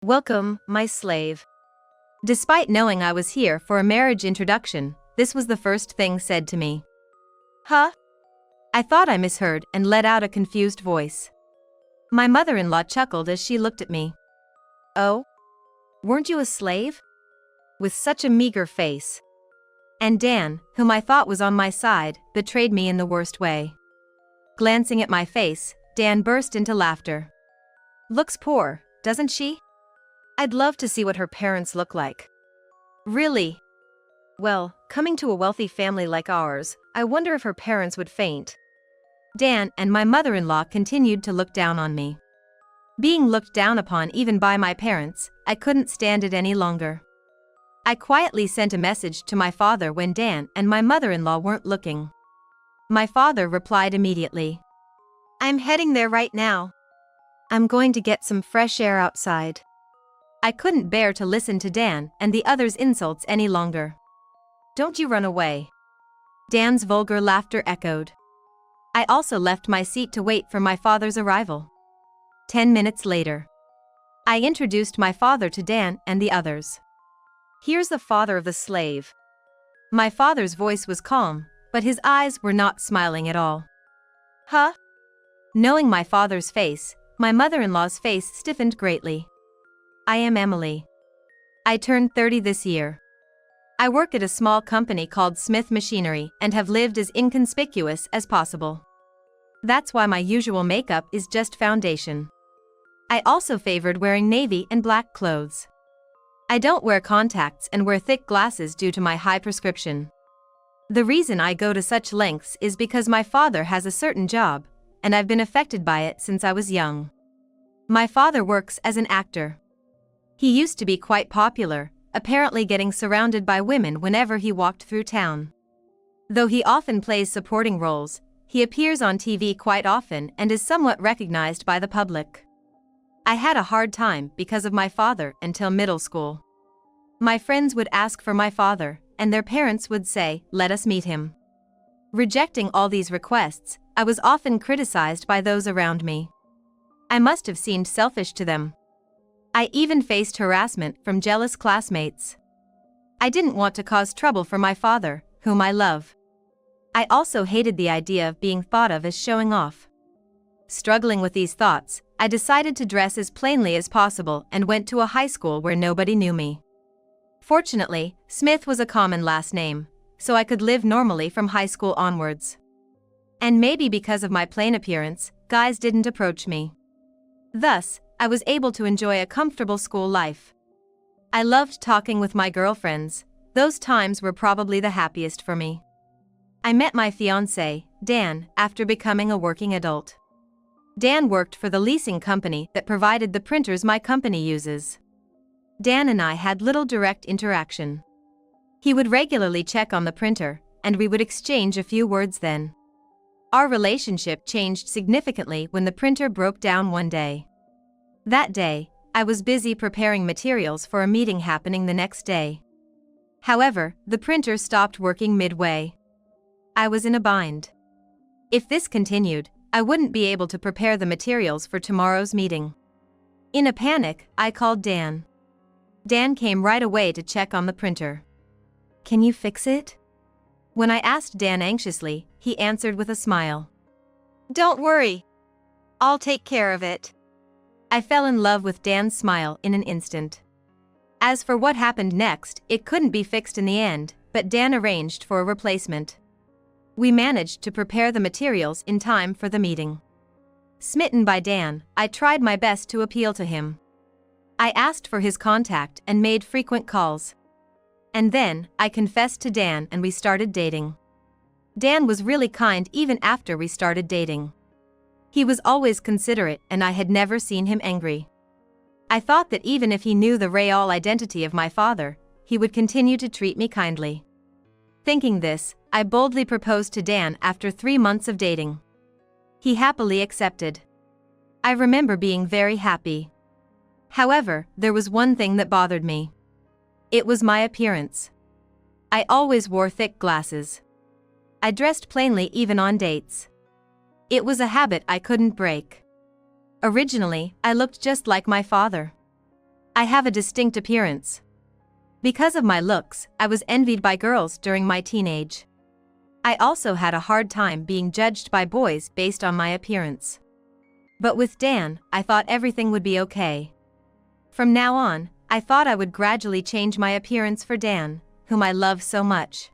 Welcome, my slave. Despite knowing I was here for a marriage introduction, this was the first thing said to me. Huh? I thought I misheard and let out a confused voice. My mother-in-law chuckled as she looked at me. Oh? Weren't you a slave? With such a meager face. And Dan, whom I thought was on my side, betrayed me in the worst way. Glancing at my face, Dan burst into laughter. Looks poor, doesn't she? I'd love to see what her parents look like. Really? Well, coming to a wealthy family like ours, I wonder if her parents would faint. Dan and my mother-in-law continued to look down on me. Being looked down upon even by my parents, I couldn't stand it any longer. I quietly sent a message to my father when Dan and my mother-in-law weren't looking. My father replied immediately. I'm heading there right now. I'm going to get some fresh air outside. I couldn't bear to listen to Dan and the others' insults any longer. Don't you run away. Dan's vulgar laughter echoed. I also left my seat to wait for my father's arrival. 10 minutes later, I introduced my father to Dan and the others. Here's the father of the slave. My father's voice was calm, but his eyes were not smiling at all. Huh? Knowing my father's face, my mother-in-law's face stiffened greatly. I am Emily. I turned 30 this year. I work at a small company called Smith Machinery and have lived as inconspicuous as possible. That's why my usual makeup is just foundation. I also favored wearing navy and black clothes. I don't wear contacts and wear thick glasses due to my high prescription. The reason I go to such lengths is because my father has a certain job, and I've been affected by it since I was young. My father works as an actor. He used to be quite popular, apparently getting surrounded by women whenever he walked through town. Though he often plays supporting roles, he appears on TV quite often and is somewhat recognized by the public. I had a hard time because of my father until middle school. My friends would ask for my father, and their parents would say, "Let us meet him." Rejecting all these requests, I was often criticized by those around me. I must have seemed selfish to them. I even faced harassment from jealous classmates. I didn't want to cause trouble for my father, whom I love. I also hated the idea of being thought of as showing off. Struggling with these thoughts, I decided to dress as plainly as possible and went to a high school where nobody knew me. Fortunately, Smith was a common last name, so I could live normally from high school onwards. And maybe because of my plain appearance, guys didn't approach me. Thus, I was able to enjoy a comfortable school life. I loved talking with my girlfriends. Those times were probably the happiest for me. I met my fiancé, Dan, after becoming a working adult. Dan worked for the leasing company that provided the printers my company uses. Dan and I had little direct interaction. He would regularly check on the printer, and we would exchange a few words then. Our relationship changed significantly when the printer broke down one day. That day, I was busy preparing materials for a meeting happening the next day. However, the printer stopped working midway. I was in a bind. If this continued, I wouldn't be able to prepare the materials for tomorrow's meeting. In a panic, I called Dan. Dan came right away to check on the printer. Can you fix it? When I asked Dan anxiously, he answered with a smile. Don't worry. I'll take care of it. I fell in love with Dan's smile in an instant. As for what happened next, it couldn't be fixed in the end, but Dan arranged for a replacement. We managed to prepare the materials in time for the meeting. Smitten by Dan, I tried my best to appeal to him. I asked for his contact and made frequent calls. And then, I confessed to Dan and we started dating. Dan was really kind even after we started dating. He was always considerate and I had never seen him angry. I thought that even if he knew the real identity of my father, he would continue to treat me kindly. Thinking this, I boldly proposed to Dan after 3 months of dating. He happily accepted. I remember being very happy. However, there was one thing that bothered me. It was my appearance. I always wore thick glasses. I dressed plainly even on dates. It was a habit I couldn't break. Originally, I looked just like my father. I have a distinct appearance. Because of my looks, I was envied by girls during my teenage. I also had a hard time being judged by boys based on my appearance. But with Dan, I thought everything would be okay. From now on, I thought I would gradually change my appearance for Dan, whom I love so much.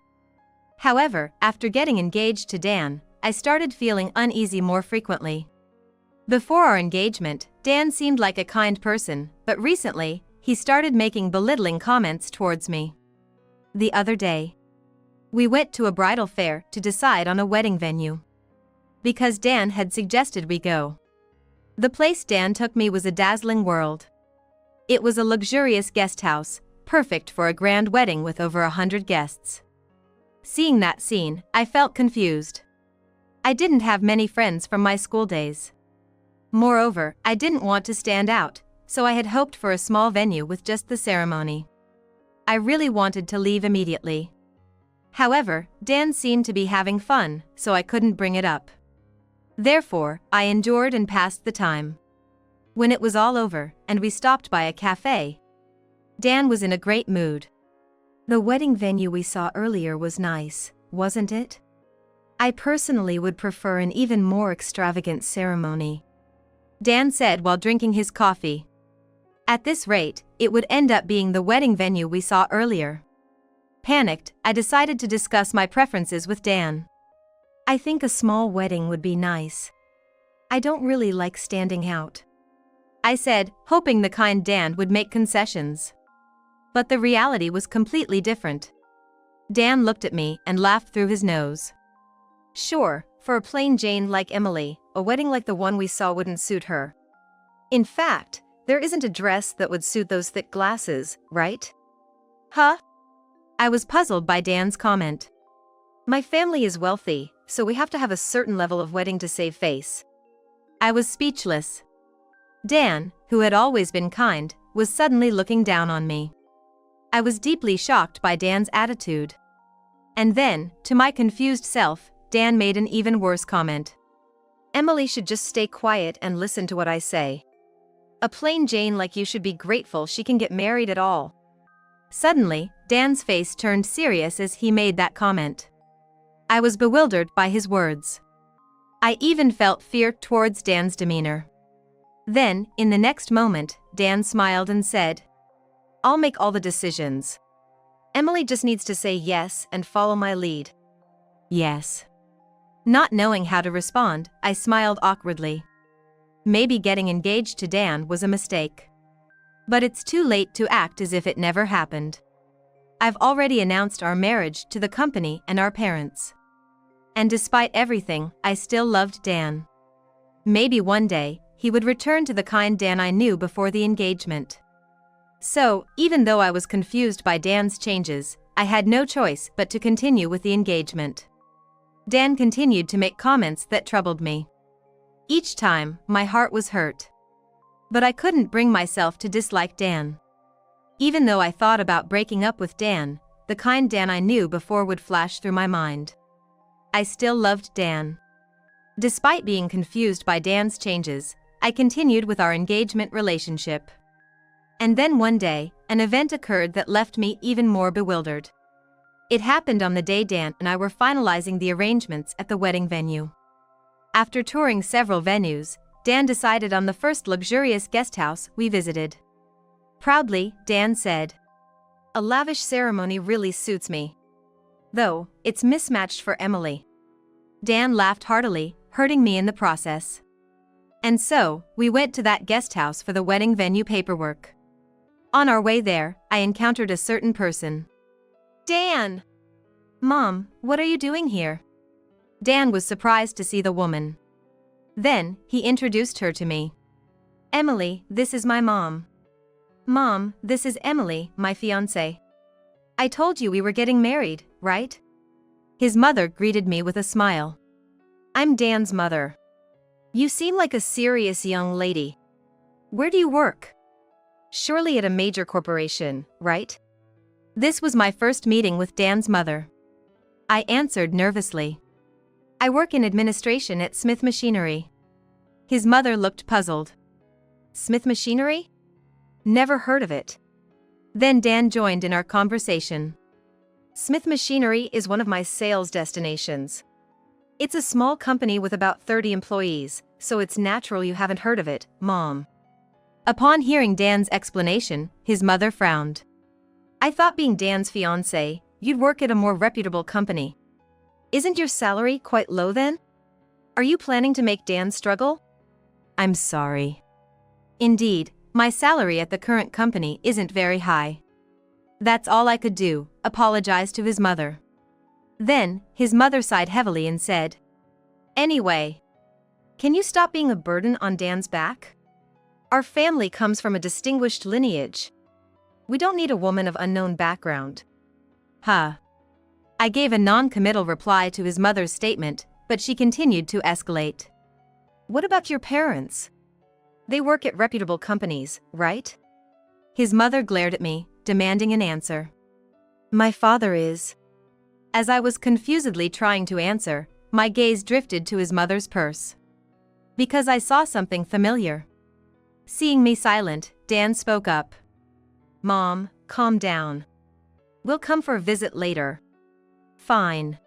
However, after getting engaged to Dan, I started feeling uneasy more frequently. Before our engagement, Dan seemed like a kind person, but recently, he started making belittling comments towards me. The other day, we went to a bridal fair to decide on a wedding venue. Because Dan had suggested we go. The place Dan took me was a dazzling world. It was a luxurious guest house, perfect for a grand wedding with over 100 guests. Seeing that scene, I felt confused. I didn't have many friends from my school days. Moreover, I didn't want to stand out, so I had hoped for a small venue with just the ceremony. I really wanted to leave immediately. However, Dan seemed to be having fun, so I couldn't bring it up. Therefore, I endured and passed the time. When it was all over, and we stopped by a cafe, Dan was in a great mood. The wedding venue we saw earlier was nice, wasn't it? I personally would prefer an even more extravagant ceremony, Dan said while drinking his coffee. At this rate, it would end up being the wedding venue we saw earlier. Panicked, I decided to discuss my preferences with Dan. I think a small wedding would be nice. I don't really like standing out, I said, hoping the kind Dan would make concessions. But the reality was completely different. Dan looked at me and laughed through his nose. Sure, for a plain Jane like Emily, a wedding like the one we saw wouldn't suit her. In fact, there isn't a dress that would suit those thick glasses, right? Huh? I was puzzled by Dan's comment. My family is wealthy, so we have to have a certain level of wedding to save face. I was speechless. Dan, who had always been kind, was suddenly looking down on me. I was deeply shocked by Dan's attitude. And then, to my confused self, Dan made an even worse comment. Emily should just stay quiet and listen to what I say. A plain Jane like you should be grateful she can get married at all. Suddenly, Dan's face turned serious as he made that comment. I was bewildered by his words. I even felt fear towards Dan's demeanor. Then, in the next moment, Dan smiled and said, I'll make all the decisions. Emily just needs to say yes and follow my lead. Yes. Not knowing how to respond, I smiled awkwardly. Maybe getting engaged to Dan was a mistake. But it's too late to act as if it never happened. I've already announced our marriage to the company and our parents. And despite everything, I still loved Dan. Maybe one day, he would return to the kind Dan I knew before the engagement. So, even though I was confused by Dan's changes, I had no choice but to continue with the engagement. Dan continued to make comments that troubled me. Each time, my heart was hurt. But I couldn't bring myself to dislike Dan. Even though I thought about breaking up with Dan, the kind Dan I knew before would flash through my mind. I still loved Dan. Despite being confused by Dan's changes, I continued with our engagement relationship. And then one day, an event occurred that left me even more bewildered. It happened on the day Dan and I were finalizing the arrangements at the wedding venue. After touring several venues, Dan decided on the first luxurious guest house we visited. Proudly, Dan said, "A lavish ceremony really suits me. Though, it's mismatched for Emily." Dan laughed heartily, hurting me in the process. And so, we went to that guest house for the wedding venue paperwork. On our way there, I encountered a certain person. "Dan! Mom, what are you doing here?" Dan was surprised to see the woman. Then, he introduced her to me. "Emily, this is my mom. Mom, this is Emily, my fiancé. I told you we were getting married, right?" His mother greeted me with a smile. "I'm Dan's mother. You seem like a serious young lady. Where do you work? Surely at a major corporation, right?" This was my first meeting with Dan's mother. I answered nervously. "I work in administration at Smith Machinery." His mother looked puzzled. "Smith Machinery? Never heard of it. Then Dan joined in our conversation. Smith Machinery is one of my sales destinations. It's a small company with about 30 employees, so it's natural you haven't heard of it, Mom. Upon hearing Dan's explanation, his mother frowned. I thought being Dan's fiancé, you'd work at a more reputable company. Isn't your salary quite low then? Are you planning to make Dan struggle? I'm sorry. Indeed, my salary at the current company isn't very high. That's all I could do, apologize to his mother. Then, his mother sighed heavily and said, Anyway, can you stop being a burden on Dan's back? Our family comes from a distinguished lineage. We don't need a woman of unknown background. Huh. I gave a non-committal reply to his mother's statement, but she continued to escalate. What about your parents? They work at reputable companies, right? His mother glared at me, demanding an answer. My father is. As I was confusedly trying to answer, my gaze drifted to his mother's purse. Because I saw something familiar. Seeing me silent, Dan spoke up. Mom, calm down. We'll come for a visit later. Fine.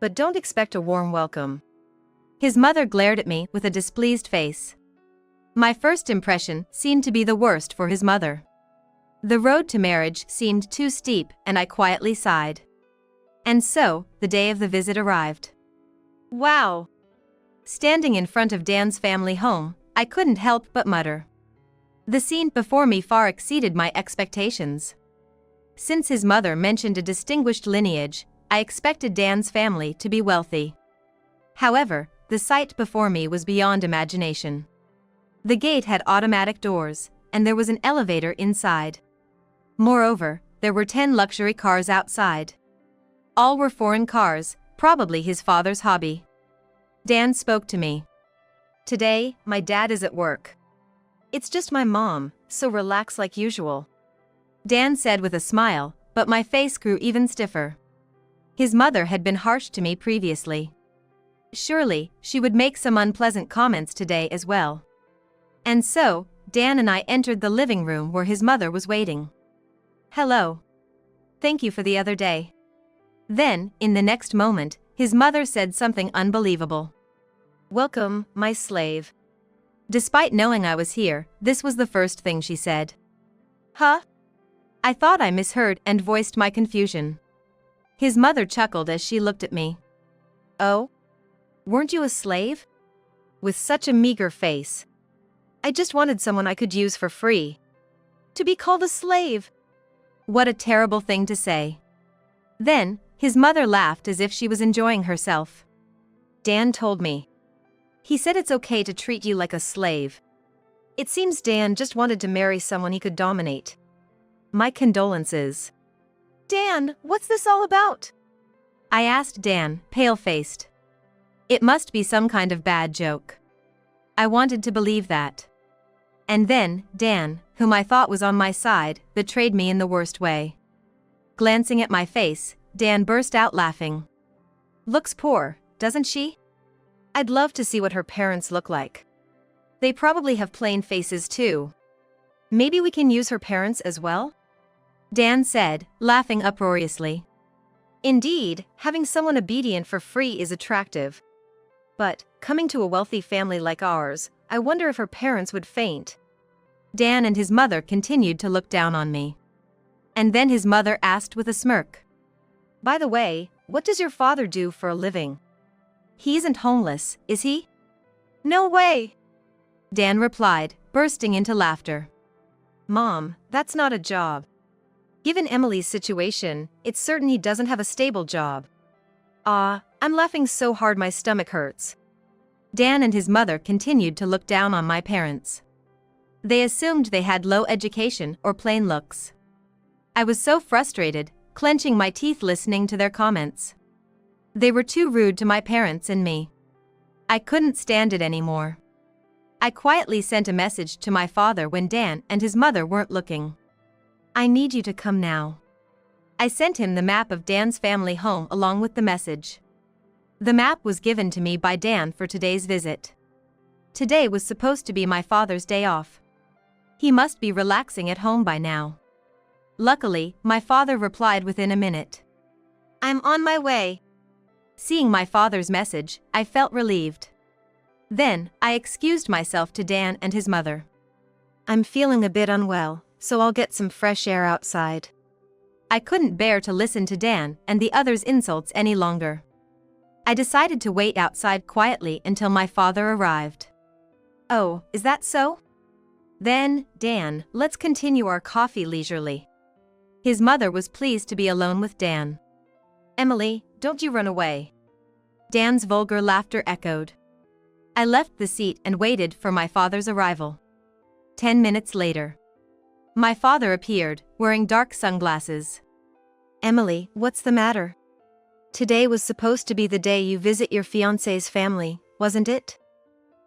But don't expect a warm welcome. His mother glared at me with a displeased face. My first impression seemed to be the worst for his mother. The road to marriage seemed too steep, and I quietly sighed. And so, the day of the visit arrived. Wow! Standing in front of Dan's family home, I couldn't help but mutter. The scene before me far exceeded my expectations. Since his mother mentioned a distinguished lineage, I expected Dan's family to be wealthy. However, the sight before me was beyond imagination. The gate had automatic doors, and there was an elevator inside. Moreover, there were 10 luxury cars outside. All were foreign cars, probably his father's hobby. Dan spoke to me. Today, my dad is at work. It's just my mom, so relax like usual. Dan said with a smile, but my face grew even stiffer. His mother had been harsh to me previously. Surely, she would make some unpleasant comments today as well. And so, Dan and I entered the living room where his mother was waiting. Hello. Thank you for the other day. Then, in the next moment, his mother said something unbelievable. Welcome, my slave. Despite knowing I was here, this was the first thing she said. Huh? I thought I misheard and voiced my confusion. His mother chuckled as she looked at me. Oh? Weren't you a slave? With such a meager face. I just wanted someone I could use for free. To be called a slave. What a terrible thing to say. Then, his mother laughed as if she was enjoying herself. Dan told me. He said it's okay to treat you like a slave. It seems Dan just wanted to marry someone he could dominate. My condolences. Dan, what's this all about? I asked Dan, pale-faced. It must be some kind of bad joke. I wanted to believe that. And then, Dan, whom I thought was on my side, betrayed me in the worst way. Glancing at my face, Dan burst out laughing. Looks poor, doesn't she? I'd love to see what her parents look like. They probably have plain faces too. Maybe we can use her parents as well? Dan said, laughing uproariously. Indeed, having someone obedient for free is attractive. But, coming to a wealthy family like ours, I wonder if her parents would faint. Dan and his mother continued to look down on me. And then his mother asked with a smirk. By the way, what does your father do for a living? He isn't homeless, is he? No way! Dan replied, bursting into laughter. Mom, that's not a job. Given Emily's situation, it's certain he doesn't have a stable job. I'm laughing so hard my stomach hurts. Dan and his mother continued to look down on my parents. They assumed they had low education or plain looks. I was so frustrated, clenching my teeth listening to their comments. They were too rude to my parents and me. I couldn't stand it anymore. I quietly sent a message to my father when Dan and his mother weren't looking. I need you to come now. I sent him the map of Dan's family home along with the message. The map was given to me by Dan for today's visit. Today was supposed to be my father's day off. He must be relaxing at home by now. Luckily, my father replied within a minute. I'm on my way. Seeing my father's message, I felt relieved. Then, I excused myself to Dan and his mother. I'm feeling a bit unwell, so I'll get some fresh air outside. I couldn't bear to listen to Dan and the others' insults any longer. I decided to wait outside quietly until my father arrived. Oh, is that so? Then, Dan, let's continue our coffee leisurely. His mother was pleased to be alone with Dan. Emily, don't you run away. Dan's vulgar laughter echoed. I left the seat and waited for my father's arrival. 10 minutes later. My father appeared, wearing dark sunglasses. Emily, what's the matter? Today was supposed to be the day you visit your fiancé's family, wasn't it?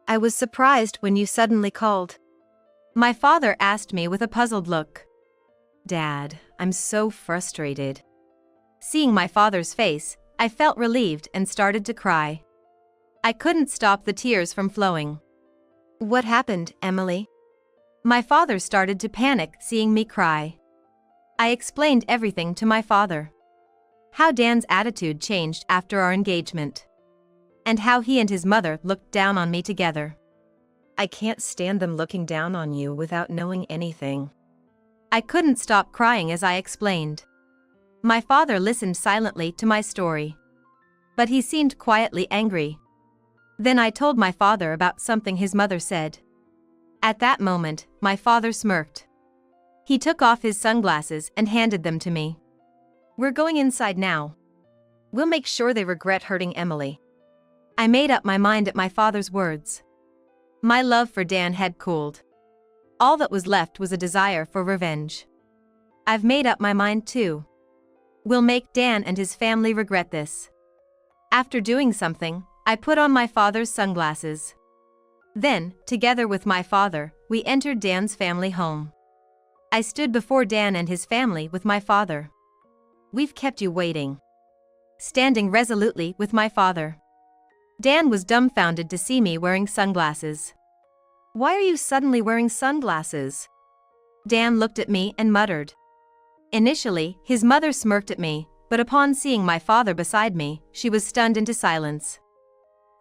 I was surprised when you suddenly called. My father asked me with a puzzled look. Dad, I'm so frustrated. Seeing my father's face, I felt relieved and started to cry. I couldn't stop the tears from flowing. What happened, Emily? My father started to panic seeing me cry. I explained everything to my father. How Dan's attitude changed after our engagement. And how he and his mother looked down on me together. I can't stand them looking down on you without knowing anything. I couldn't stop crying as I explained. My father listened silently to my story. But he seemed quietly angry. Then I told my father about something his mother said. At that moment, my father smirked. He took off his sunglasses and handed them to me. We're going inside now. We'll make sure they regret hurting Emily. I made up my mind at my father's words. My love for Dan had cooled. All that was left was a desire for revenge. I've made up my mind too. We'll make Dan and his family regret this. After doing something, I put on my father's sunglasses. Then, together with my father, we entered Dan's family home. I stood before Dan and his family with my father. We've kept you waiting. Standing resolutely with my father. Dan was dumbfounded to see me wearing sunglasses. Why are you suddenly wearing sunglasses? Dan looked at me and muttered. Initially, his mother smirked at me, but upon seeing my father beside me, she was stunned into silence.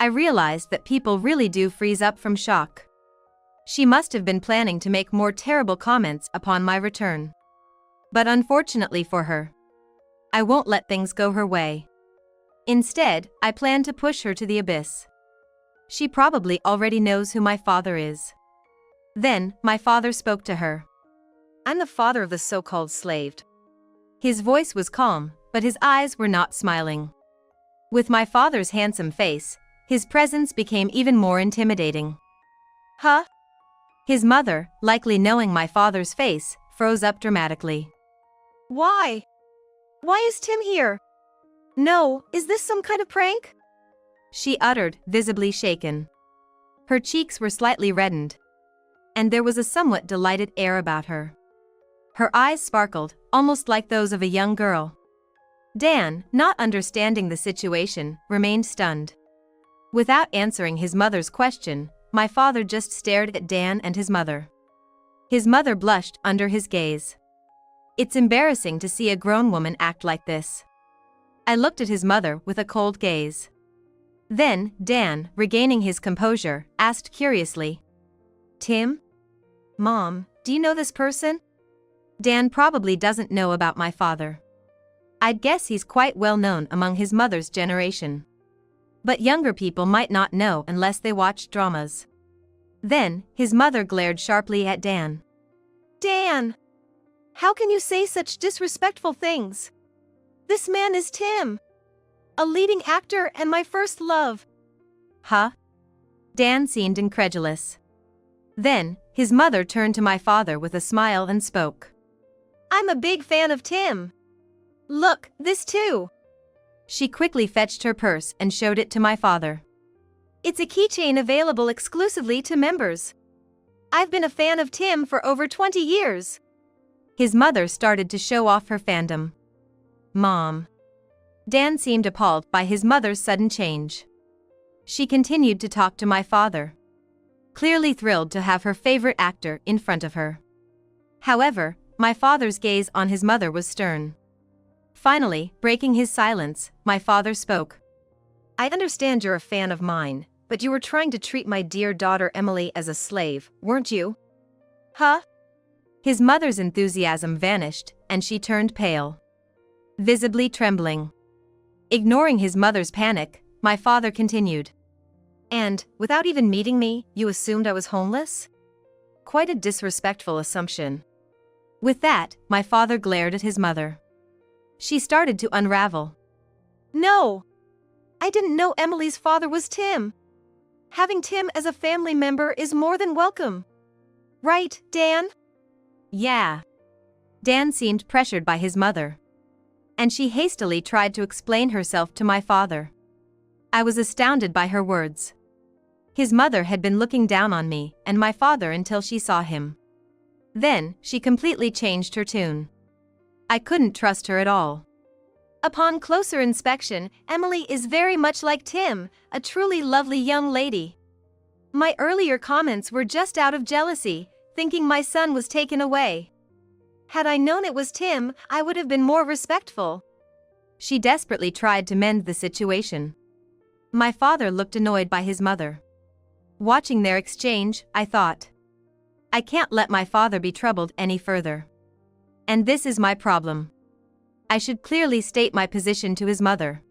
I realized that people really do freeze up from shock. She must have been planning to make more terrible comments upon my return. But unfortunately for her, I won't let things go her way. Instead, I plan to push her to the abyss. She probably already knows who my father is. Then, my father spoke to her. I'm the father of the so-called slave. His voice was calm, but his eyes were not smiling. With my father's handsome face, his presence became even more intimidating. Huh? His mother, likely knowing my father's face, froze up dramatically. Why? Why is Tim here? No, is this some kind of prank? She uttered, visibly shaken. Her cheeks were slightly reddened. And there was a somewhat delighted air about her. Her eyes sparkled, almost like those of a young girl. Dan, not understanding the situation, remained stunned. Without answering his mother's question, my father just stared at Dan and his mother. His mother blushed under his gaze. It's embarrassing to see a grown woman act like this. I looked at his mother with a cold gaze. Then, Dan, regaining his composure, asked curiously. Tim? Mom, do you know this person? Dan probably doesn't know about my father. I'd guess he's quite well known among his mother's generation. But younger people might not know unless they watched dramas. Then, his mother glared sharply at Dan. Dan! How can you say such disrespectful things? This man is Tim. A leading actor and my first love. Huh? Dan seemed incredulous. Then, his mother turned to my father with a smile and spoke. I'm a big fan of Tim. Look, this too. She quickly fetched her purse and showed it to my father. It's a keychain available exclusively to members. I've been a fan of Tim for over 20 years. His mother started to show off her fandom. Mom. Dan seemed appalled by his mother's sudden change. She continued to talk to my father. Clearly thrilled to have her favorite actor in front of her. However, my father's gaze on his mother was stern. Finally, breaking his silence, my father spoke. I understand you're a fan of mine, but you were trying to treat my dear daughter Emily as a slave, weren't you? Huh? His mother's enthusiasm vanished, and she turned pale, visibly trembling. Ignoring his mother's panic, my father continued. And, without even meeting me, you assumed I was homeless? Quite a disrespectful assumption. With that, my father glared at his mother. She started to unravel. No! I didn't know Emily's father was Tim. Having Tim as a family member is more than welcome. Right, Dan? Yeah. Dan seemed pressured by his mother, and she hastily tried to explain herself to my father. I was astounded by her words. His mother had been looking down on me and my father until she saw him. Then, she completely changed her tune. I couldn't trust her at all. Upon closer inspection, Emily is very much like Tim, a truly lovely young lady. My earlier comments were just out of jealousy, thinking my son was taken away. Had I known it was Tim, I would have been more respectful. She desperately tried to mend the situation. My father looked annoyed by his mother. Watching their exchange, I thought, I can't let my father be troubled any further. And this is my problem. I should clearly state my position to his mother.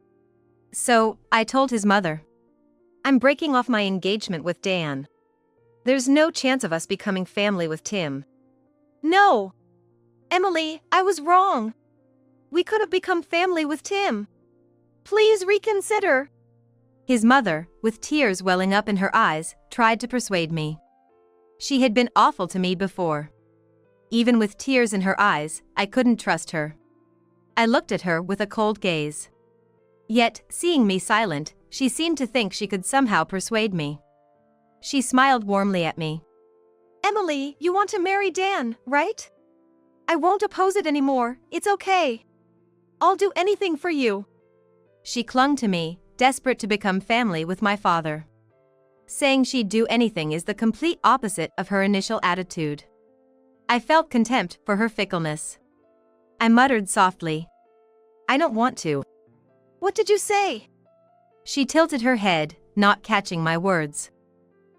So, I told his mother, I'm breaking off my engagement with Dan. There's no chance of us becoming family with Tim. No! Emily, I was wrong. We could have become family with Tim. Please reconsider. His mother, with tears welling up in her eyes, tried to persuade me. She had been awful to me before. Even with tears in her eyes, I couldn't trust her. I looked at her with a cold gaze. Yet, seeing me silent, she seemed to think she could somehow persuade me. She smiled warmly at me. Emily, you want to marry Dan, right? I won't oppose it anymore, it's okay. I'll do anything for you. She clung to me, desperate to become family with my father. Saying she'd do anything is the complete opposite of her initial attitude. I felt contempt for her fickleness. I muttered softly, I don't want to. What did you say? She tilted her head, not catching my words.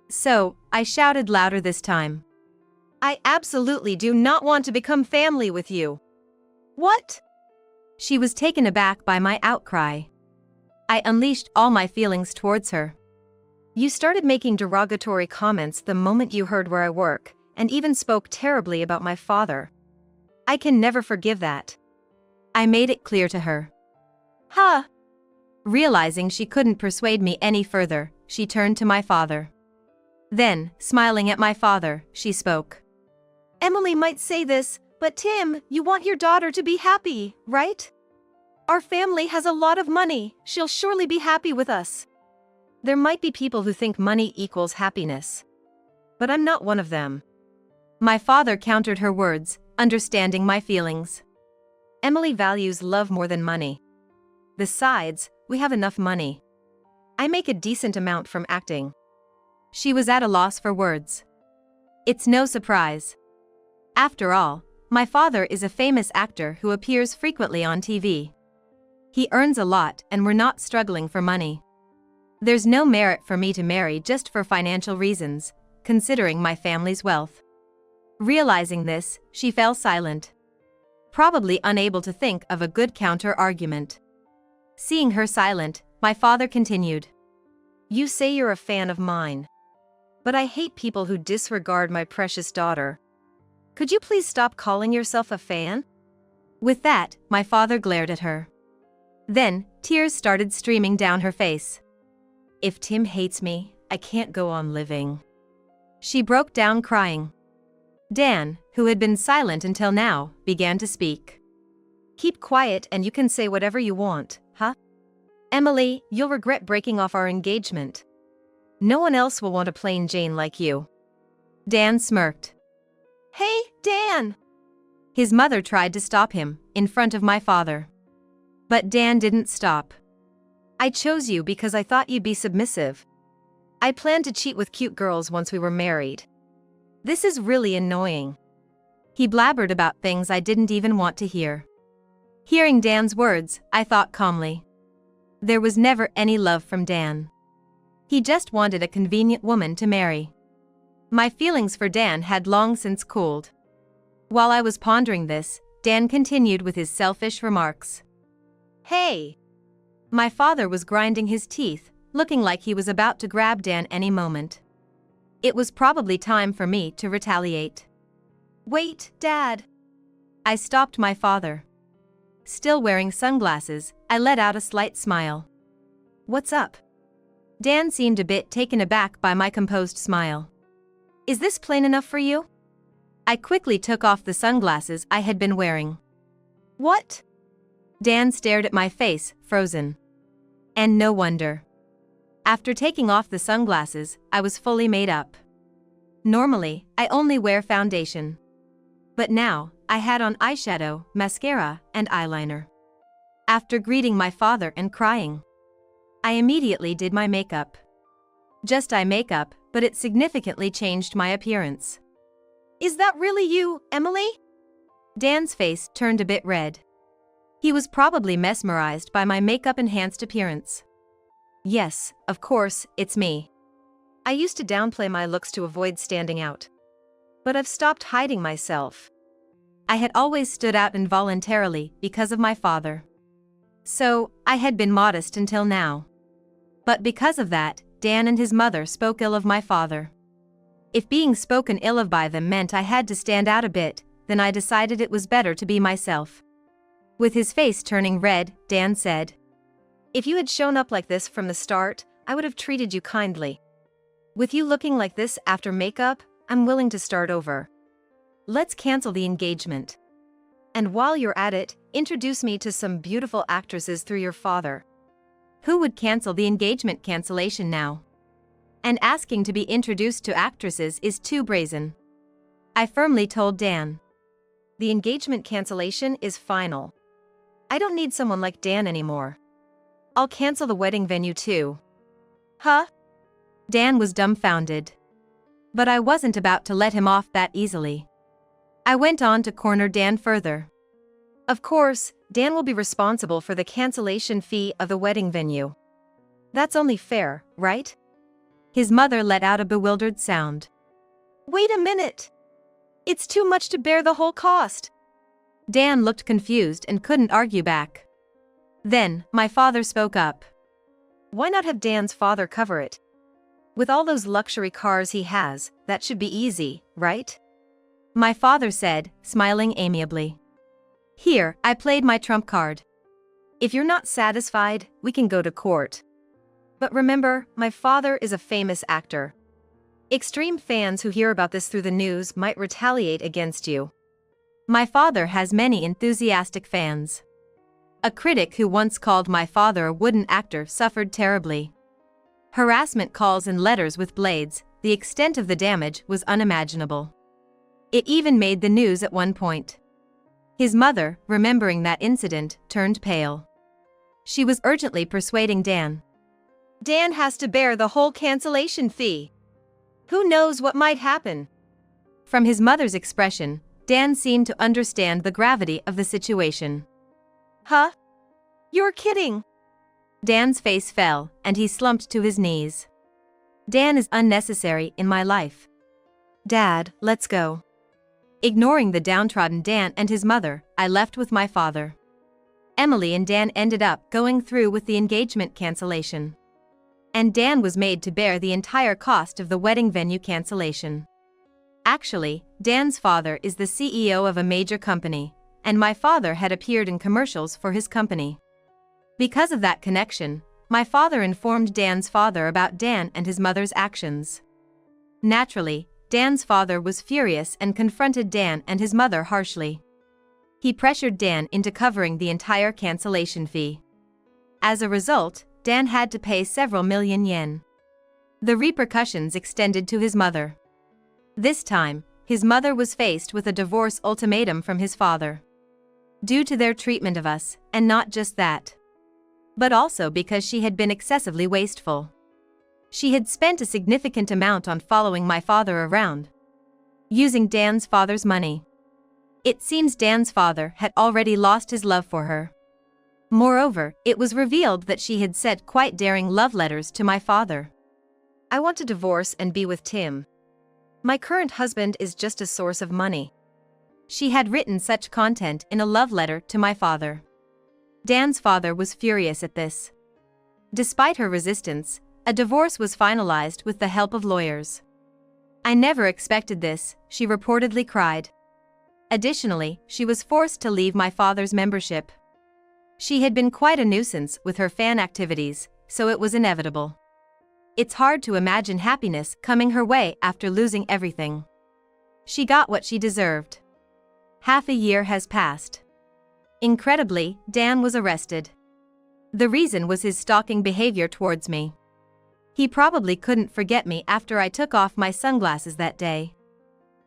So, I shouted louder this time. I absolutely do not want to become family with you. What? She was taken aback by my outcry. I unleashed all my feelings towards her. You started making derogatory comments the moment you heard where I work, and even spoke terribly about my father. I can never forgive that. I made it clear to her. Huh? Realizing she couldn't persuade me any further, she turned to my father. Then, smiling at my father, she spoke. Emily might say this, but Tim, you want your daughter to be happy, right? Our family has a lot of money, she'll surely be happy with us. There might be people who think money equals happiness. But I'm not one of them. My father countered her words, understanding my feelings. Emily values love more than money. Besides, we have enough money. I make a decent amount from acting. She was at a loss for words. It's no surprise. After all, my father is a famous actor who appears frequently on TV. He earns a lot and we're not struggling for money. There's no merit for me to marry just for financial reasons, considering my family's wealth. Realizing this, she fell silent, probably unable to think of a good counter-argument. Seeing her silent, my father continued. You say you're a fan of mine. But I hate people who disregard my precious daughter. Could you please stop calling yourself a fan? With that, my father glared at her. Then, tears started streaming down her face. If Tim hates me, I can't go on living. She broke down crying. Dan, who had been silent until now, began to speak. Keep quiet and you can say whatever you want, huh? Emily, you'll regret breaking off our engagement. No one else will want a plain Jane like you. Dan smirked. Hey, Dan! His mother tried to stop him, in front of my father. But Dan didn't stop. I chose you because I thought you'd be submissive. I planned to cheat with cute girls once we were married. This is really annoying. He blabbered about things I didn't even want to hear. Hearing Dan's words, I thought calmly. There was never any love from Dan. He just wanted a convenient woman to marry. My feelings for Dan had long since cooled. While I was pondering this, Dan continued with his selfish remarks. Hey! My father was grinding his teeth, looking like he was about to grab Dan any moment. It was probably time for me to retaliate. Wait, Dad! I stopped my father. Still wearing sunglasses, I let out a slight smile. What's up? Dan seemed a bit taken aback by my composed smile. Is this plain enough for you? I quickly took off the sunglasses I had been wearing. What? Dan stared at my face, frozen. And no wonder. After taking off the sunglasses, I was fully made up. Normally, I only wear foundation. But now, I had on eyeshadow, mascara, and eyeliner. After greeting my father and crying, I immediately did my makeup. Just eye makeup, but it significantly changed my appearance. Is that really you, Emily? Dan's face turned a bit red. He was probably mesmerized by my makeup-enhanced appearance. Yes, of course, it's me. I used to downplay my looks to avoid standing out. But I've stopped hiding myself. I had always stood out involuntarily because of my father. So, I had been modest until now. But because of that, Dan and his mother spoke ill of my father. If being spoken ill of by them meant I had to stand out a bit, then I decided it was better to be myself. With his face turning red, Dan said, "If you had shown up like this from the start, I would have treated you kindly. With you looking like this after makeup, I'm willing to start over. Let's cancel the engagement. And while you're at it, introduce me to some beautiful actresses through your father." Who would cancel the engagement cancellation now? And asking to be introduced to actresses is too brazen. I firmly told Dan. The engagement cancellation is final. I don't need someone like Dan anymore. I'll cancel the wedding venue too. Huh? Dan was dumbfounded. But I wasn't about to let him off that easily. I went on to corner Dan further. Of course, Dan will be responsible for the cancellation fee of the wedding venue. That's only fair, right? His mother let out a bewildered sound. Wait a minute! It's too much to bear the whole cost. Dan looked confused and couldn't argue back. Then, my father spoke up. Why not have Dan's father cover it? With all those luxury cars he has, that should be easy, right? My father said, smiling amiably. Here, I played my trump card. If you're not satisfied, we can go to court. But remember, my father is a famous actor. Extreme fans who hear about this through the news might retaliate against you. My father has many enthusiastic fans. A critic who once called my father a wooden actor suffered terribly. Harassment calls and letters with blades, the extent of the damage was unimaginable. It even made the news at one point. His mother, remembering that incident, turned pale. She was urgently persuading Dan. Dan has to bear the whole cancellation fee. Who knows what might happen? From his mother's expression, Dan seemed to understand the gravity of the situation. Huh? You're kidding! Dan's face fell, and he slumped to his knees. Dan is unnecessary in my life. Dad, let's go. Ignoring the downtrodden Dan and his mother, I left with my father. Emily and Dan ended up going through with the engagement cancellation. And Dan was made to bear the entire cost of the wedding venue cancellation. Actually, Dan's father is the CEO of a major company, and my father had appeared in commercials for his company. Because of that connection, my father informed Dan's father about Dan and his mother's actions. Naturally, Dan's father was furious and confronted Dan and his mother harshly. He pressured Dan into covering the entire cancellation fee. As a result, Dan had to pay several million yen. The repercussions extended to his mother. This time, his mother was faced with a divorce ultimatum from his father. Due to their treatment of us, and not just that, but also because she had been excessively wasteful. She had spent a significant amount on following my father around, using Dan's father's money. It seems Dan's father had already lost his love for her. Moreover, it was revealed that she had sent quite daring love letters to my father. I want to divorce and be with Tim. My current husband is just a source of money. She had written such content in a love letter to my father. Dan's father was furious at this. Despite her resistance, a divorce was finalized with the help of lawyers. I never expected this, she reportedly cried. Additionally, she was forced to leave my father's membership. She had been quite a nuisance with her fan activities, so it was inevitable. It's hard to imagine happiness coming her way after losing everything. She got what she deserved. Half a year has passed. Incredibly, Dan was arrested. The reason was his stalking behavior towards me. He probably couldn't forget me after I took off my sunglasses that day.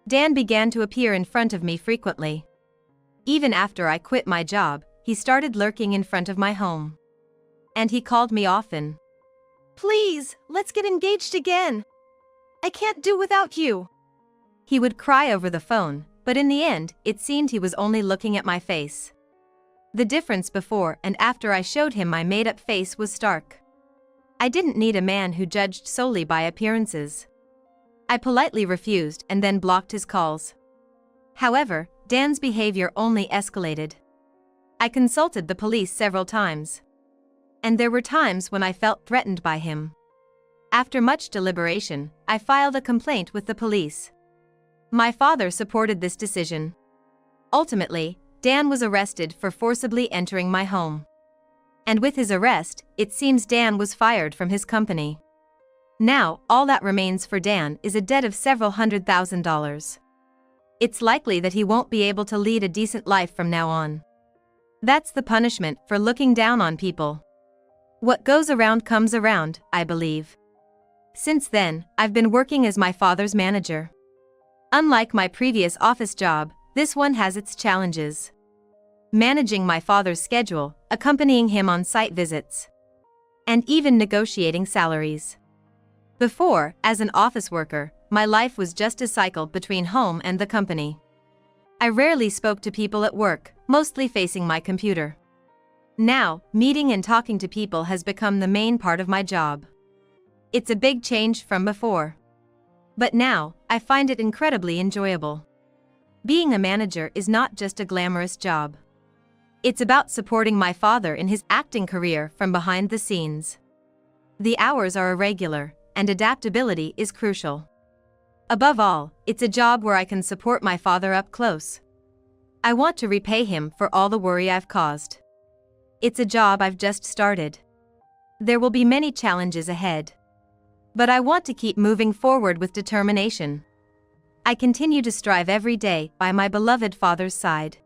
Dan began to appear in front of me frequently. Even after I quit my job, he started lurking in front of my home. And he called me often. "Please, let's get engaged again. I can't do without you." He would cry over the phone, but in the end, it seemed he was only looking at my face. The difference before and after I showed him my made-up face was stark. I didn't need a man who judged solely by appearances. I politely refused and then blocked his calls. However, Dan's behavior only escalated. I consulted the police several times. And there were times when I felt threatened by him. After much deliberation, I filed a complaint with the police. My father supported this decision. Ultimately, Dan was arrested for forcibly entering my home. And with his arrest, it seems Dan was fired from his company. Now, all that remains for Dan is a debt of several $100,000. It's likely that he won't be able to lead a decent life from now on. That's the punishment for looking down on people. What goes around comes around, I believe. Since then, I've been working as my father's manager. Unlike my previous office job, this one has its challenges. Managing my father's schedule, accompanying him on site visits, and even negotiating salaries. Before, as an office worker, my life was just a cycle between home and the company. I rarely spoke to people at work, mostly facing my computer. Now, meeting and talking to people has become the main part of my job. It's a big change from before. But now, I find it incredibly enjoyable. Being a manager is not just a glamorous job. It's about supporting my father in his acting career from behind the scenes. The hours are irregular, and adaptability is crucial. Above all, it's a job where I can support my father up close. I want to repay him for all the worry I've caused. It's a job I've just started. There will be many challenges ahead. But I want to keep moving forward with determination. I continue to strive every day by my beloved father's side.